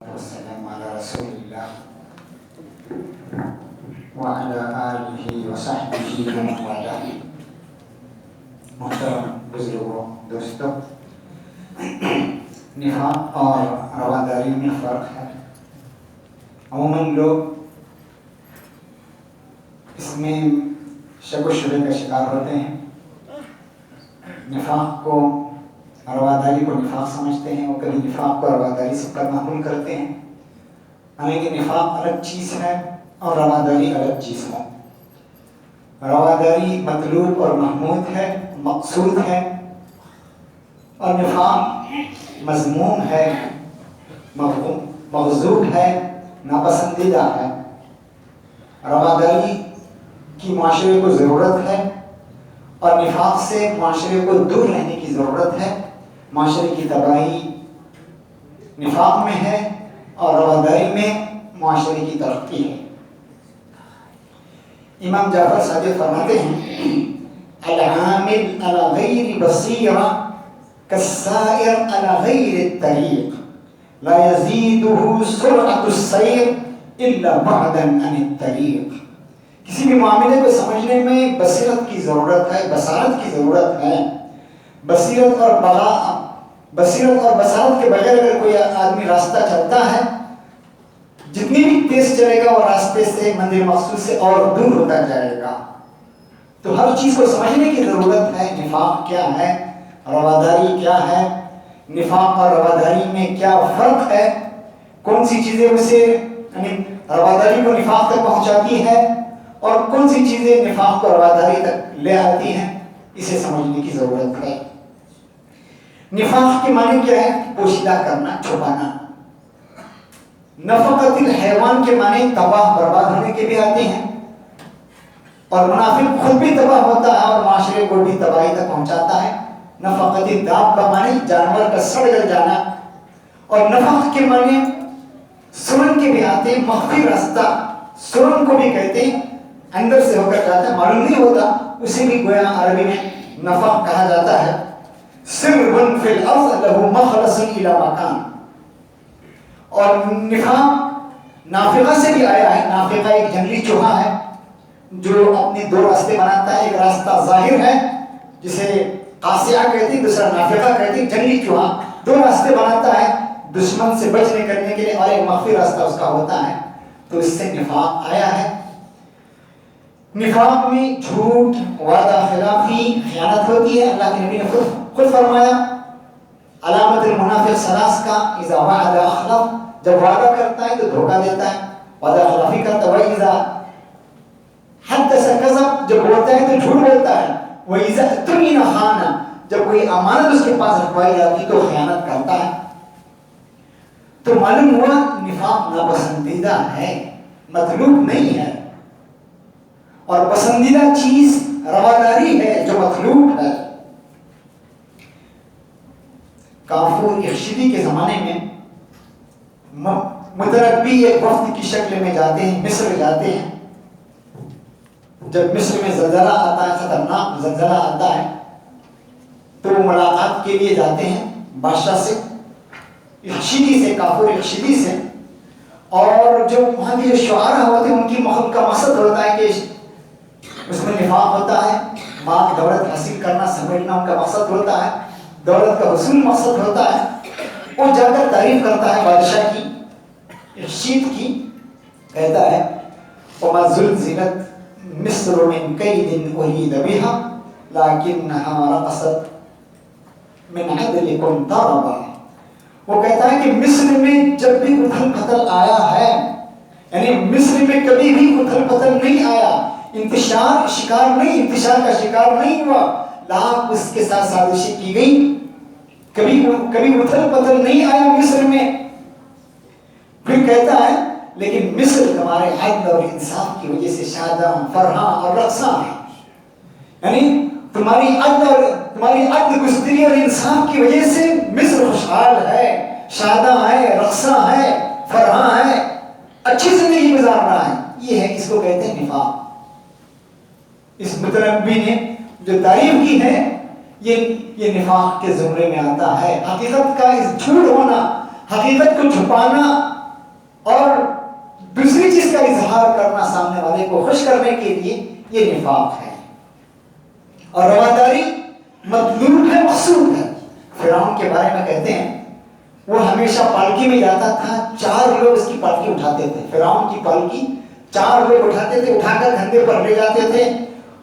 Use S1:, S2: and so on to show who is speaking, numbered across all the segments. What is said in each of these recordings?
S1: والسلام على رسول الله وعلى آله وصحبه ومن والاه. محترم بزرگوں، دوستوں، نفاق اور رواداری میں فرق ہے. عموماً لوگ اس میں شک و شبہ کا شکار ہوتے ہیں. نفاق کو، رواداری کو نفاق سمجھتے ہیں اور کبھی نفاق کو رواداری سے کر معمول کرتے ہیں. ہمیں کہ نفاق الگ چیز ہے اور رواداری الگ چیز ہے. رواداری مطلوب اور محمود ہے، مقصود ہے، اور نفاق مذموم ہے، مغضوب ہے، ناپسندیدہ ہے. رواداری کی معاشرے کو ضرورت ہے اور نفاق سے معاشرے کو دور رہنے کی ضرورت ہے. معاشرے کی تباہی نفاق میں ہے اور رواداری میں معاشرے کی ترقی ہے. امام جعفر صادق فرماتے ہیں العامل على غیر بصیرہ کالسائر على غیر الطریق لا یزیدہ سرعة السیر الا بعدا عن الطریق. کسی بھی معاملے کو سمجھنے میں بصیرت کی ضرورت ہے، بصارت کی ضرورت ہے. بصیرت اور بصارت کے بغیر اگر کوئی آدمی راستہ چلتا ہے، جتنی بھی تیز چلے گا وہ راستے سے، منزل مقصود سے اور دور ہوتا جائے گا. تو ہر چیز کو سمجھنے کی ضرورت ہے. نفاق کیا ہے، رواداری کیا ہے، نفاق اور رواداری میں کیا فرق ہے، کون سی چیزیں اسے رواداری کو نفاق تک پہنچاتی ہے اور کون سی چیزیں نفاق کو رواداری تک لے آتی ہیں، اسے سمجھنے کی ضرورت ہے. نفاق کے معنی کیا ہے؟ پوشیدہ کرنا، چھپانا. نفقت الحیوان کے معنی تباہ برباد ہونے کے بھی آتے ہیں، اور منافق خود بھی تباہ ہوتا ہے اور معاشرے کو بھی تباہی تک پہنچاتا ہے. نفقت الداب کا معنی جانور کا سڑ گل جانا، اور نفق کے معنی سرن کے بھی آتے ہیں. مخفی راستہ سرن کو بھی کہتے ہیں، اندر سے ہو کر جاتا ہے، معلوم نہیں ہوتا، اسے بھی گویا عربی میں نفق کہا جاتا ہے. سر فی الارض لہ مخلص الی مکان. اور نفاق نافقہ سے بھی آیا ہے. نافقہ ایک جنگلی چوہا ہے جو اپنے دو راستے بناتا ہے. ایک راستہ ظاہر ہے جسے قاصعہ کہتے ہیں، دوسرا نافقہ کہتے ہیں. جنگلی چوہا دو راستے بناتا ہے دشمن سے بچنے کرنے کے لیے، اور ایک مخفی راستہ اس کا ہوتا ہے. تو اس سے نفاق آیا ہے. نفاق میں جھوٹ، وعدہ خلافی، خیانت ہوتی ہے. اللہ کے نبی نے خود فرمایا علامت المنافق ثلاث کا اذا وعد اخلف، جب وعدہ کرتا ہے تو دھوکہ دیتا ہے. وعدہ خلافی کرتا ہے اذا حدث کذب، جب بولتا ہے تو جھوٹ بولتا ہے. واذا اؤتمن خان، جب کوئی امانت اس کے پاس رکھوائی جاتی تو خیانت کرتا ہے. تو معلوم ہوا نفاق ناپسندیدہ ہے، مطلوب نہیں ہے، اور پسندیدہ چیز رواداری ہے جو مطلوب ہے. کافور اخشدی کے زمانے میں متربی ایک وفد کی شکل میں جاتے ہیں، مصر جاتے ہیں. جب مصر میں زلزلہ آتا ہے، خطرناک زلزلہ آتا ہے، تو وہ ملاقات کے لیے جاتے ہیں بادشاہ سے، اخشدی سے، کافور اخشدی سے. اور جو وہاں کے جو شعراء ہوتے ہیں ان کی کا مقصد ہوتا ہے کہ اس میں نفاق ہوتا ہے، مال دولت حاصل کرنا سمیٹنا ان کا مقصد ہوتا ہے، دولت کا حصول مقصد ہوتا ہے. وہ جا کر تعریف کرتا ہے بادشاہ کی، اخشید کی. کہتا ہے وما زلزلت مصر من کید ارید بها لکنها رقصت من عدلکم ضربا. وہ کہتا ہے کہ مصر میں جب بھی اتھل پتھل آیا ہے، یعنی مصر میں کبھی بھی اتھل پتھل نہیں آیا، انتشار کا شکار نہیں ہوا، لاکھ اس کے ساتھ سازشیں کی گئی، کبھی اتھل پتھل نہیں آیا مصر میں. پھر کہتا ہے لیکن مصر تمہارے عدل اور انصاف کی وجہ سے شاداں، فرحاں اور رقصاں ہے. یعنی تمہاری عدل گستری اور انصاف کی وجہ سے مصر خوشحال ہے، شاداں ہے، رقصاں ہے، فرحاں ہے، اچھی زندگی گزار رہا ہے. یہ ہے، اس کو کہتے ہیں نفاق. اس متنبی نے جو تعریف کی ہے یہ نفاق کے زمرے میں آتا ہے. حقیقت کا اس جھوٹ ہونا، حقیقت کو چھپانا اور دوسری چیز کا اظہار کرنا سامنے والے کو خوش کرنے کے لیے، یہ نفاق ہے۔ اور رواداری مطلوب ہے، مقصود ہے۔ فرعون کے بارے میں کہتے ہیں وہ ہمیشہ پالکی میں جاتا تھا، 4 لوگ اس کی پالکی اٹھاتے تھے۔ فرعون کی پالکی 4 لوگ اٹھاتے تھے، اٹھا کر کندھے پر لے جاتے تھے،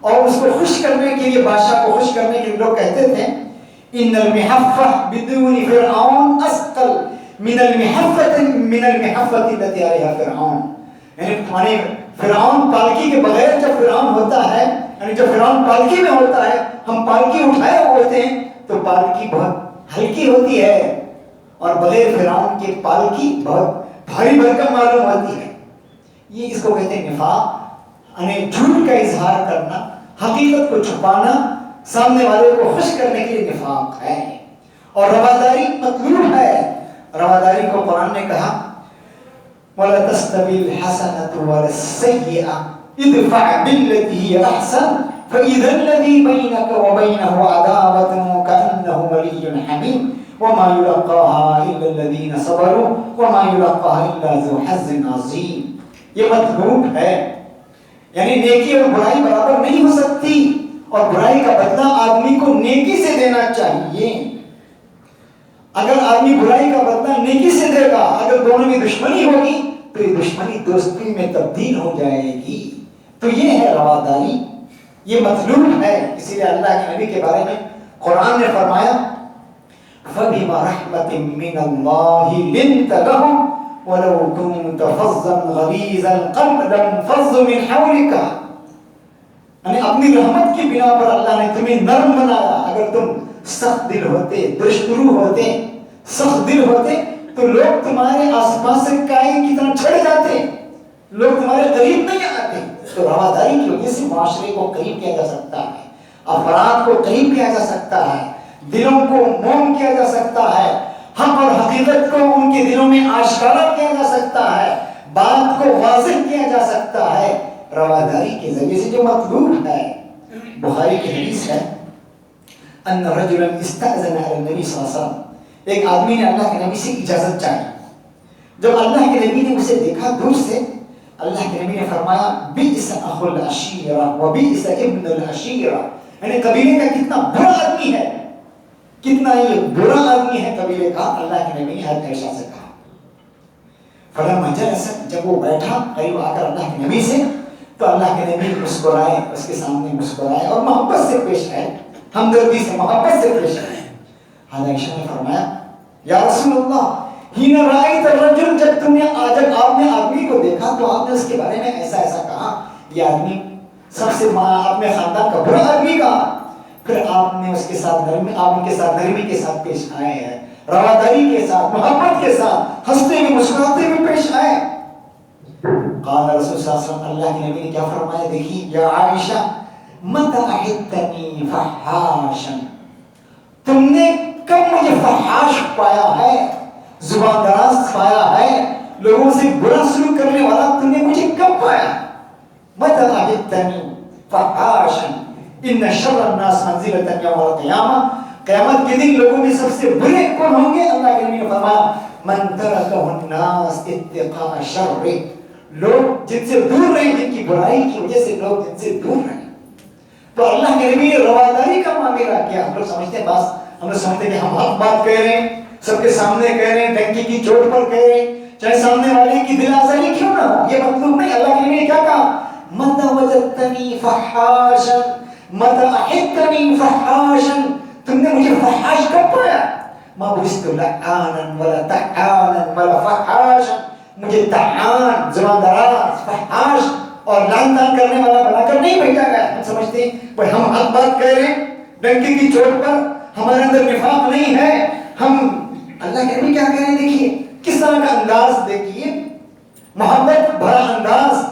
S1: اور اس کو خوش کرنے کے لیے، بادشاہ کو خوش کرنے کے لیے لوگ کہتے تھے ان المحفہ بدون فرعون اسقل من المحفة التي عليها فرعون، یعنی تمہارے فرعون پالکی کے بغیر جب فرعون ہوتا ہے، یعنی جب فرعون پالکی میں ہوتا ہے، ہم پالکی اٹھائے ہوتے ہیں تو پالکی بہت ہلکی ہوتی ہے، اور بغیر فرعون کے پالکی بہت بھاری بھرکم معلوم ہوتی ہے۔ یہ اس کو کہتے ہیں نفاق، یعنی جھوٹ کا اظہار کرنا، حقیقت کو چھپانا، سامنے والے کو خوش کرنے کے لیے نفاق ہے۔ اور رواداری مطلوب ہے۔ رواداری کو قرآن نے کہا وَلَا تَسْتَوِي الْحَسَنَةُ وَلَا السَّيِّئَةُ ادْفَعْ بِالَّتِي هِيَ أَحْسَنُ فَإِذَا الَّذِي بَيْنَكَ وَبَيْنَهُ عَدَاوَةٌ كَأَنَّهُ وَلِيٌّ حَمِيمٌ وَمَا يُلَقَّاهَا إِلَّا الَّذِينَ صَبَرُوا وَمَا يُلَقَّاهَا إِلَّا ذُو حَظٍّ عَظِيمٍ۔ یہ مطلوب ہے، یعنی نیکی اور برائی برابر نہیں ہو سکتی، اور برائی کا بدلہ آدمی کو نیکی سے دینا چاہیے۔ اگر آدمی برائی کا بدلہ نیکی سے دے گا، اگر دونوں میں دشمنی ہوگی تو یہ دشمنی دوستی میں تبدیل ہو جائے گی۔ تو یہ ہے رواداری، یہ مطلوب ہے۔ اسی لیے اللہ کے نبی کے بارے میں قرآن نے فرمایا فَبِمَا رَحْمَةٍ مِّنَ اللَّهِ لِنْتَ لَهُمْ وَلَوْ كُنْتَ فَظًّا غَلِيظَ الْقَلْبِ لَانفَضُّوا مِنْ حَوْلِكَ، یعنی اپنی رحمت کی بنا پر اللہ نے تمہیں نرم بنایا۔ اگر تم سخت دل ہوتے، دشترو ہوتے، سخت دل ہوتے تو لوگ تمہارے آس پاس سے کائے کی طرح چھڑ جاتے، لوگ تمہارے قریب نہیں آتے۔ تو رواداری کی وجہ سے معاشرے کو قریب کیا جا سکتا ہے، افراد کو قریب کیا جا سکتا ہے، دلوں کو موم کیا جا سکتا ہے، حق اور حقیقت کو ان کے دلوں میں آشکارا کیا جا سکتا ہے، بات کو واضح کیا جا سکتا ہے رواداری کے ذریعے سے، جو مطلوب ہے۔ بخاری کی حدیث ہے ان رجلا استأذن علی النبی صلی اللہ علیہ وسلم، ایک آدمی نے اللہ کے نبی سے اجازت چاہی۔ جب اللہ کے نبی نے اسے دیکھا دور سے، اللہ کے نبی نے فرمایا بئس اخو العشیرہ وبئس ابن العشیرہ، یعنی قبیلے کا کتنا برا آدمی ہے، کتنا یہ برا آدمی ہے قبیلے کا، اللہ کے نبی نے ہر عائشہ سے کہا۔ فلما جلس، جب وہ بیٹھا قریب آ کر اللہ کے نبی سے، تو اللہ کے نبی مسکرائے، اس کے سامنے مسکرائے اور محبت سے پیش آئے، ہمدردی سے، محبت سے پیش آئے۔ حضرت عائشہ نے فرمایا یا رسول اللہ حین رأیت الرجل، جب آپ نے آدمی کو دیکھا تو آپ نے اس کے بارے میں ایسا ایسا کہا، یہ آدمی سب سے اپنے خاندان کا برا آدمی کہا، پھر آپ نے اس کے ساتھ نرمی کے ساتھ پیش آئے ہیں، رواداری کے ساتھ، محبت کے ساتھ، ہنستے ہوئے مسکراتے ہوئے پیش آئے۔ قال رسول صلی اللہ علیہ وسلم، اللہ کے نبی نے کیا فرمایا، دیکھیے یا عائشہ متى احدتنی فحاشا، تم نے کب مجھے فحاش پایا ہے، زبان دراز پایا ہے، لوگوں سے برا سلوک کرنے والا تم نے مجھے کب پایا؟ متى احدتنی فحاشا ان شر الناس منزلۃ یوم القیامہ، قیامت کے دن لوگوں میں سب سے برے کون ہوں گے؟ اللہ کے نبی نے فرمایا من ترکہ الناس اتقاء شر، لوگ جن سے دور رہیں، جن کی برائی کی وجہ سے لوگ جن سے دور رہیں۔ تو اللہ کے نبی نے رواداری کا معاملہ کیا۔ ہم لوگ سمجھتے ہیں ہم لوگ سمجھتے ہیں کہ ہم حق بات کہہ رہے ہیں، سب کے سامنے کہہ رہے ہیں، ڈنکی کی چوٹ پر کہہ رہے ہیں، چاہے سامنے والے کی دل آزاری کیوں نہ ہو، یہ مطلوب نہیں۔ اللہ کے نبی نے کیا کہا متى وجدتنی فحاشا متى احدتنی فحاشا، تم نے مجھے فحاش کب پایا؟ ما بعثت لعانا ولا طعانا ولا فحاشا، مجھے طعان، زبان دراز، فحاش اور لعن طعن کرنے والا بنا کر نہیں بھیجا گیا۔ ہم سمجھتے ہیں بھائی ہم حق بات کہہ رہے ہیں، ڈنکی کی چوٹ پر، ہمارے اندر نفاق نہیں ہے، ہم اللہ کے نبی کیا کہہ رہے ہیں، دیکھیے کس طرح کا انداز، دیکھیے محبت بھرا انداز،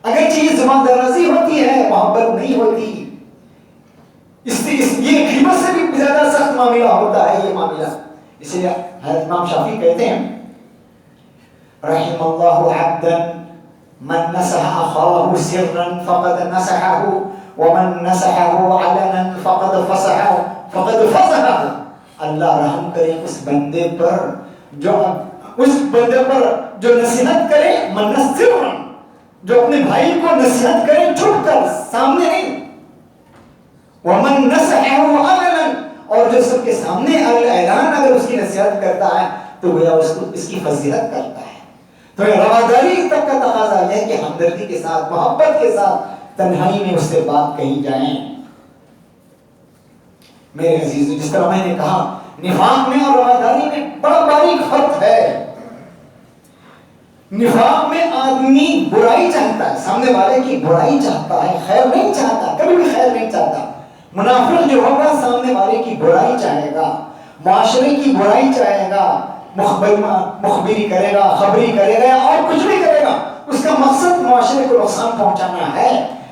S1: اگرچہ یہ زبان درازی ہوتی ہے، محبت نہیں ہوتی، یہ غیبت سے بھی زیادہ سخت معاملہ ہوتا ہے یہ معاملہ۔ اس لیے حضرت امام شافعی کہتے ہیں رحم اللہ عبدا من نصح اخاه سرا فقد نصحه ومن نصحه علنا فقد فصحه۔ اللہ رحم کرے اس بندے پر جو اس بندے پر جو نصیحت کرے منصر، جو اپنے بھائی کو نصیحت کرے چھپ کر، سامنے نہیں، ومن نصحه علنا، اور جو سب کے سامنے اعلان اگر اس کی نصیحت کرتا ہے تو گویا اس کی فضیلت کرتا ہے۔ تو یہ رواداری تک کا تقاضا ہے کہ ہمدردی کے ساتھ، محبت کے ساتھ تنہائی میں اس سے بات کہی جائیں۔ میرے عزیزو، جس طرح میں نے کہا نفاق میں اور رواداری میں بڑا باریک فرق ہے۔ نفاق میں آدمی برائی چاہتا ہے، سامنے والے کی برائی چاہتا ہے، خیر نہیں چاہتا، کبھی بھی خیر نہیں چاہتا۔ منافق جو ہوگا سامنے والے کی برائی چاہے گا، معاشرے کی برائی چاہے گا، مخبری کرے گا، خبری کرے گا اور کچھ بھی کرے گا، اس کا مقصد معاشرے کو نقصان پہنچانا ہے،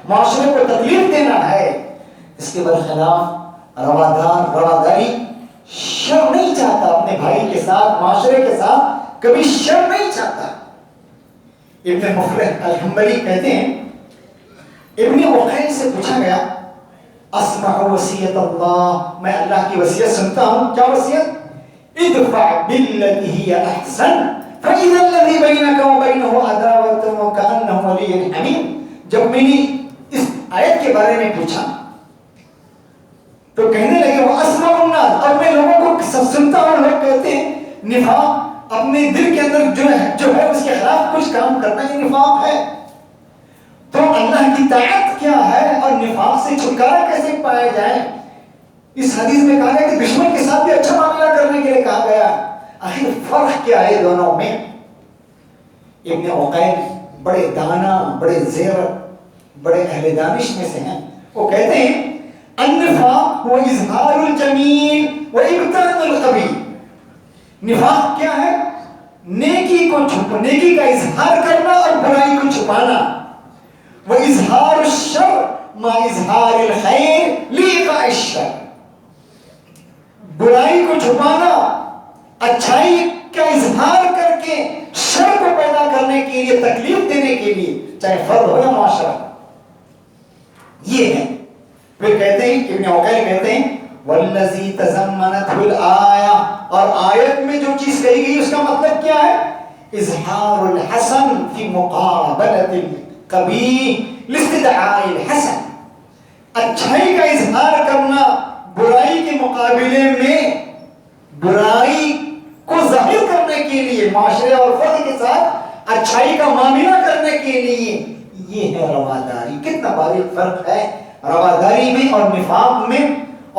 S1: معاشرے کو تکلیف دینا ہے۔ اس کے برخلاف رواداری شر نہیں چاہتا، اپنے بھائی کے ساتھ، معاشرے کے ساتھ کبھی شر نہیں چاہتا۔ ابن مفلح الحنبلی کہتے ہیں، ابن عقیل سے پوچھا گیا اسمع وصیت اللہ، میں اللہ کی وصیت سنتا ہوں، کیا وصیت؟ ادفع باللتی ہی احسن فاذا الذی بینک وبینہ عداوۃ کانہ ولی حمیم۔ جب میں نے اس آیت کے بارے میں پوچھا تو کہنے لگے وہ اسمع الناس، اور میں لوگوں کو سب سنتا ہوں، لوگ کہتے ہیں نفاق اپنے دل کے اندر جو ہے اس کے خلاف کچھ کام کرنا یہ نفاق ہے۔ تو اللہ کی طاعت کیا ہے اور نفاق سے چھٹکارا کیسے پایا جائے؟ اس حدیث میں کہا گیا کہ دشمن کے ساتھ بھی اچھا معاملہ کرنے کے لیے کہا گیا، آخر فرق کیا ہے دونوں میں؟ ابن عقیل بڑے دانا، بڑے زیر، بڑے اہل دانش میں سے ہیں، وہ کہتے ہیں النفاق هو اظہار الجمیل و ابطان القبیح۔ نفاق کیا ہے؟ نیکی کا اظہار کرنا اور برائی کو چھپانا۔ وَإِظْهَارُ الشَّرِّ مَا إِظْهَارِ الْخَيْرِ لِإِيقَاعِ الشَّرِّ، برائی کو چھپانا اچھائی کا اظہار کر کے شر کو پیدا کرنے کے لیے، تکلیف دینے کے لیے، چاہے فرد ہو یا معاشرہ، یہ ہے۔ پھر کہتے ہیں ابن عقیل کہتے ہیں وَالَّذِي تَزَمَّنَتْهُ الْآيَةُ، اور آیت میں جو چیز کہی گئی اس کا مطلب کیا ہے؟ اظہار الحسن فی مقابلۃ القبیح لاستدعاء الحسن، اچھائی کا اظہار کرنا برائی کے مقابلے میں، برائی کو ظاہر کرنے کے لیے، معاشرے اور فرد کے ساتھ اچھائی کا معاملہ کرنے کے لیے، یہ ہے رواداری۔ کتنا باریک فرق ہے رواداری میں اور نفاق میں،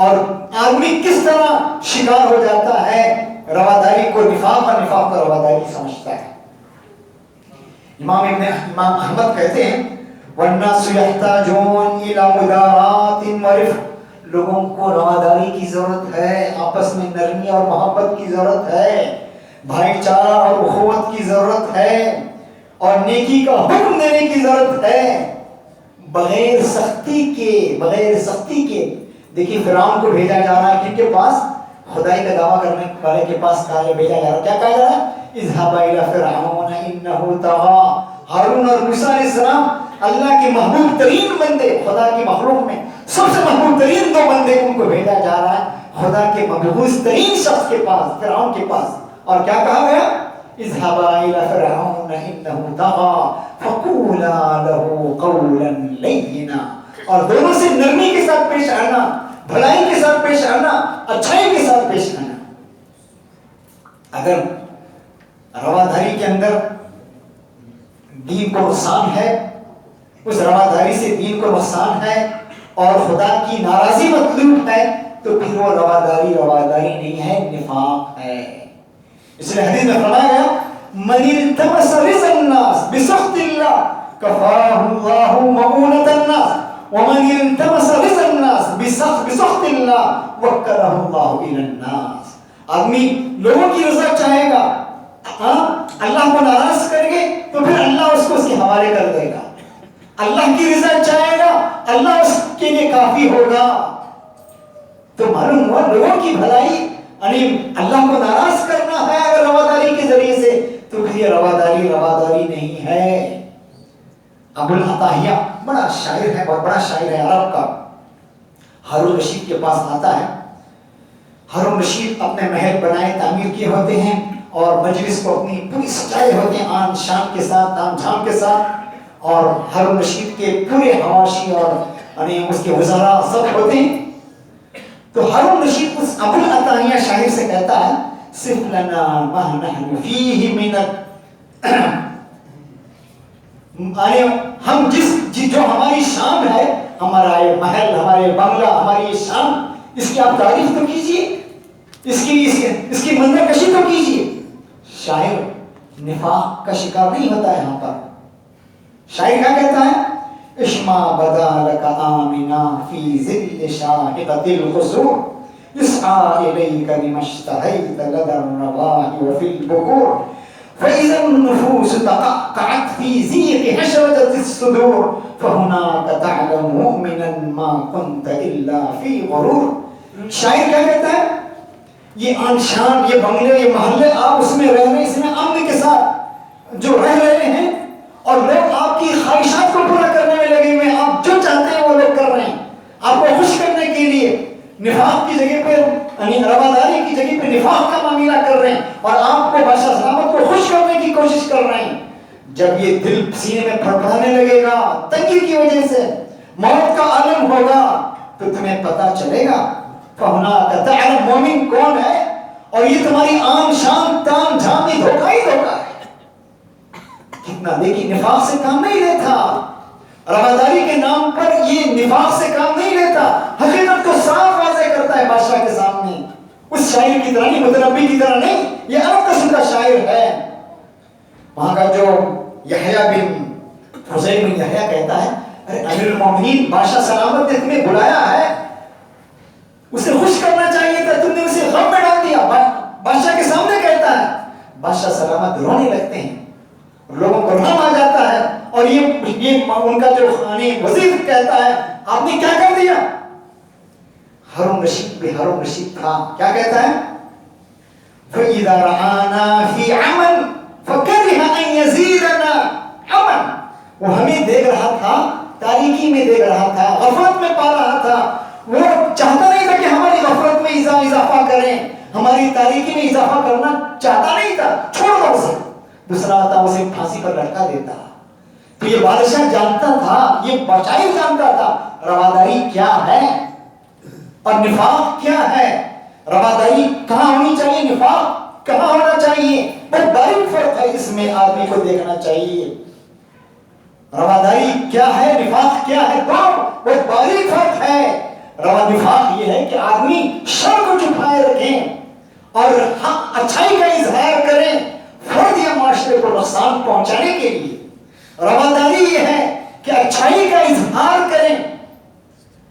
S1: اور آدمی کس طرح شکار ہو جاتا ہے رواداری کو نفاق اور نفاق کو رواداری سمجھتا ہے۔ امام احمد کہتے ہیں والناس یحتاجون الی مدارات ورفق، لوگوں کو رواداری کی ضرورت ہے، آپس میں نرمی اور محبت کی ضرورت ہے، بھائی چارہ اور اخوت کی ضرورت ہے، اور نیکی کا حکم دینے کی ضرورت ہے، بغیر سختی کے۔ دیکھیے فرعون کو بھیجا جا رہا ہے کن کے پاس؟ خدائی کا دعویٰ کرنے والے کے پاس بھیجا جا رہا ہے، کیا کہا جا رہا ہے؟ اذهبا الى فرعون انه طغى۔ ہارون اور موسیٰ علیہ السلام اللہ کے محبوب ترین بندے، خدا کی مخلوق میں سب سے محبوب ترین دو بندے ان کو بھیجا جا رہا ہے خدا کے مبعوث ترین شخص کے پاس، فرعون کے پاس، اور کیا کہا گیا؟ اذهبا الى فرعون انه طغى فقولا له قولا لینا، اور دونوں سے نرمی کے ساتھ پیش آنا، بھلائی کے ساتھ پیش آنا، اچھائی کے ساتھ پیش آنا۔ اگر رواداری کے اندر دین کو نقصان ہے، اس رواداری سے دین کو نقصان ہے اور خدا کی ناراضی مطلوب ہے، تو پھر وہ رواداری نہیں ہے، نفاق ہے۔ اس لیے حدیث میں فرمایا گیا من التمس رضا الناس بسخط اللہ کفاہ اللہ مؤونۃ الناس ومن التمس رضا الناس بسخط اللہ وکلہ اللہ الی الناس۔ آدمی لوگوں کی رضا چاہے گا، اللہ کو ناراض کریں گے تو پھر اللہ اس کو اس کے حوالے کر دے گا، اللہ کی رضا چاہے گا اللہ اس کے لیے کافی ہوگا۔ تو معلوم ہوا لوگوں کی بھلائی یعنی اللہ کو ناراض کرنا ہے اگر رواداری کے ذریعے سے، تو پھر یہ رواداری نہیں ہے۔ ابو العطاہیہ بڑا شاعر ہے، بہت بڑا شاعر ہے عرب کا، ہارون رشید کے پاس آتا ہے۔ ہارون رشید اپنے محل بنائے تعمیر کیے ہوتے ہیں اور مجلس کو اپنی پوری سجائے ہوتے ہیں آن شان کے ساتھ، تام جھام کے ساتھ، اور ہارون رشید کے پورے حواشی اور یعنی اس کے وزراء سب ہوتے ہیں. تو ہارون رشید اس ابو العطاہیہ شاعر سے کہتا ہے صف لنا ما نحن فیہ من ہم جو ہماری شان ہے، ہمارا یہ محل، ہمارے بنگلہ، ہماری یہ شان، اس کی آپ تعریف تو کیجئے، اس کی منظر کشی تو کیجئے. شاعر نفاق کا شکار نہیں ہوتا ہے. یہاں پر شاعر کیا کہتا ہے؟ اشما بدا لک آمنا فی ظل شاہقۃ الخصور یسعی الیک بما اشتہیت لدى الرواح وفی البکور فإذا النفوس تقعقعت في زيق حشرجة الصدور فهناك تعلم مؤمنا ما كنت إلا في غرور. شاعر کیا کہتا ہے؟ یہ آن شان، یہ بنگلے، یہ محلے، آپ اس میں رہ رہے ہیں، اس میں امن کے ساتھ جو رہ رہے ہیں، اور لوگ آپ کی خواہشات کو پورا کرنے میں لگے ہوئے ہیں. آپ جو چاہتے ہیں وہ لوگ کر رہے ہیں آپ کو خوش کرنے کے لیے. نفاق کی جگہ پہ یعنی رواداری کی جگہ پہ نفاق کا معاملہ کر رہے ہیں، اور آپ کو بادشاہ سلامت کو خوش کرنے کی کوشش کر رہے ہیں. جب یہ دل سینے میں پھڑپڑانے لگے گا تنگی کی وجہ سے، موت کا عالم ہوگا، تو تمہیں پتا چلے گا فَهُنَاكَ تَعْلَمُ مومن کون ہے. اور یہ تمہاری آن شان تام جھام ہی دھوکہ ہے. کتنا دیکھیے نفاق سے کام نہیں لیتا، رواداری کے نام پر یہ نفاق سے کام نہیں لیتا، حقیقت کو صاف واضح کرتا ہے بادشاہ کے سامنے. اس شاعر کی طرح نہیں، متنبی کی طرح نہیں، یہ الگ قسم کا شاعر ہے. وہاں کا جو یحییٰ بن فضیل بن یحییٰ کہتا ہے ارے امیر المومنین بادشاہ سلامت نے تمہیں بلایا ہے، اسے خوش کرنا چاہیے تھا، تم نے اسے غم میں ڈال دیا. بادشاہ کے سامنے کہتا ہے. بادشاہ سلامت رونے لگتے ہیں، لوگوں کو غم آ جاتا ہے، اور یہ ان کا جو وزیر کہتا ہے آپ نے کیا کر دیا. ہارون رشید بھی ہارون رشید تھا، کیا کہتا ہے فَإِذَا رَآنَا فِي عَمَلٍ فَكَرِهَ أَن يَزِيدَنَا عَمَلٍ. وہ ہمیں دیکھ رہا تھا، تاریکی میں دیکھ رہا تھا، غفلت میں پا رہا تھا. وہ چاہتا نہیں تھا کہ ہماری غفلت میں اضافہ کریں، ہماری تاریکی میں اضافہ کرنا چاہتا نہیں تھا. چھوڑ دو اسے. دوسرا آتا اسے پھانسی پر لٹکا دیتا. تو یہ بادشاہ جانتا تھا، یہ بادشاہ جانتا تھا رواداری کیا ہے اور نفاق کیا ہے. رواداری کہاں ہونی چاہیے، نفاق کہاں ہونا چاہیے، بہت باریک فرق ہے. اس میں آدمی کو دیکھنا چاہیے رواداری کیا ہے، نفاق کیا ہے، بہت باریک فرق ہے. نفاق یہ ہے کہ آدمی شر کو چھپائے رکھیں اور اچھائی کا اظہار کریں فرد یا معاشرے کو نقصان پہنچانے کے لیے. رواداری یہ ہے کہ اچھائی کا اظہار کریں،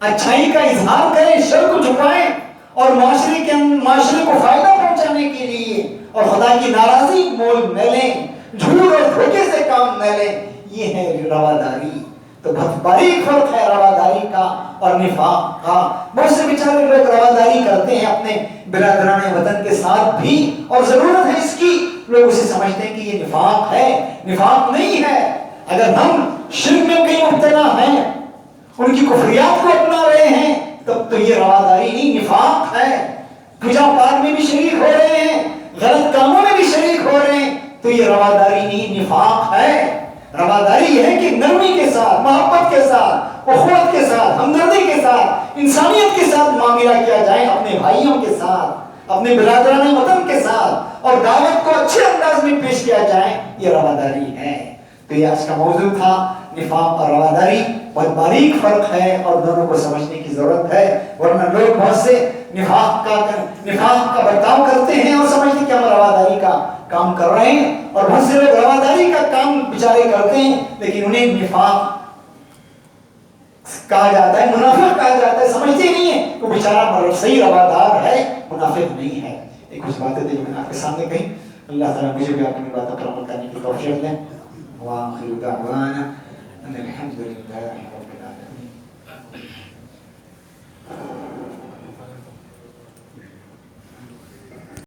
S1: اچھائی کا اظہار کریں، شر کو چھپائیں اور معاشرے کو فائدہ پہنچانے کے لیے، اور خدا کی ناراضی مول نہ لیں، جھوٹ اور دھوکے سے کام نہ لیں. یہ ہے رواداری. تو بہت باریک فرق ہے رواداری کا اور نفاق کا. بہت سے بیچارے لوگ رواداری کرتے ہیں اپنے برادران وطن کے ساتھ بھی، اور ضرورت ہے اس کی. لوگ اسے سمجھتے ہیں کہ یہ نفاق ہے، نفاق نہیں ہے. اگر ہم شرک میں کہیں مبتلا ہیں، ان کی کفریات کو اپنا رہے ہیں، تب تو یہ رواداری نہیں، نفاق ہے. پوجا پاٹ میں بھی شریک ہو رہے ہیں، غلط کاموں میں بھی شریک ہو رہے ہیں، تو یہ رواداری نہیں، نفاق ہے. رواداری یہ ہے کہ نرمی کے ساتھ، محبت کے ساتھ، اخوت کے ساتھ، ہمدردی کے ساتھ، انسانیت کے ساتھ معاملہ کیا جائے، اپنے بھائیوں کے ساتھ، اپنے برادران وطن کے ساتھ، اور دعوت کو اچھے انداز میں پیش کیا جائے. یہ رواداری ہے. تو یہ آج کا موضوع تھا، نفاق اور رواداری. بہت باریک فرق ہے اور دونوں کو سمجھنے کی ضرورت ہے. ورنہ لوگ بہت سے نفاق کا برتاؤ کرتے ہیں اور سمجھتے ہیں کہ ہم رواداری کا کام کر رہے ہیں، اور بہت سے لوگ رواداری کا کام بیچارے کرتے ہیں لیکن انہیں نفاق کہا جاتا ہے، منافق کہا جاتا ہے. سمجھتے نہیں ہیں وہ بیچارہ صحیح روادار ہے، منافق نہیں ہے. ایک کچھ باتیں تھیں جو میں نے آپ کے سامنے کہی. اللہ تعالیٰ مجھے بھی اپنی باتوں پر عمل کرنے کی توفیق دیں. وآخر دعوانا ان الحمد للہ.